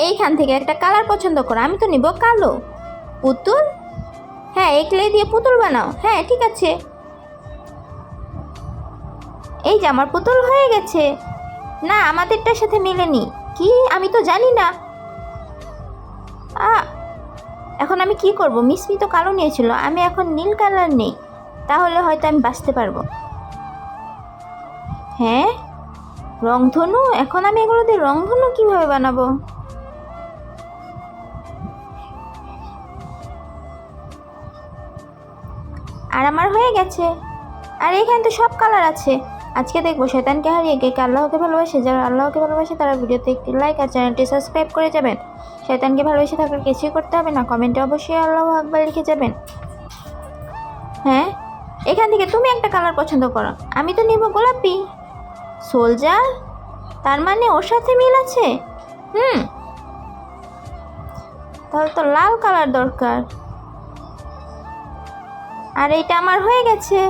এইখান থেকে একটা কালার পছন্দ করো। আমি তো নিব কালো। পুতুল? হ্যাঁ, এই ক্লে দিয়ে পুতুল বানাও। হ্যাঁ, ঠিক আছে। এই যে আমার পুতুল হয়ে গেছে। না, আমাদেরটার সাথে মেলেনি। কি? আমি তো জানি না। এখন আমি কি করব? মিসমি তো কালো নিয়েছিল, আমি এখন নীল কালার নেই। তাহলে হয়তো আমি বাঁচতে পারবো। হ্যাঁ, রংধনু? এখন আমি এগুলো দিয়ে রংধনু কিভাবে বানাবো? আর আমার হয়ে গেছে। আর এখানে তো সব কালার আছে। আজকে দেখবো শয়তানকে হারিয়ে কে আল্লাহকে ভালোবাসে। যারা আল্লাহকে ভালোবাসে তারা ভিডিওতে একটি লাইক আর চ্যানেলটি সাবস্ক্রাইব করে যাবেন। শয়তানকে ভালোবেসে থাকলে কিছুই করতে হবে না, কমেন্টে অবশ্যই আল্লাহু আকবার লিখে যাবেন। হ্যাঁ, এখান থেকে তুমি একটা কালার পছন্দ করো। আমি তো নিব গোলাপি। সোলজার? তার মানে ওর সাথে মিল আছে। তাহলে তো লাল কালার দরকার। আর এইটা আমার হয়ে গেছে।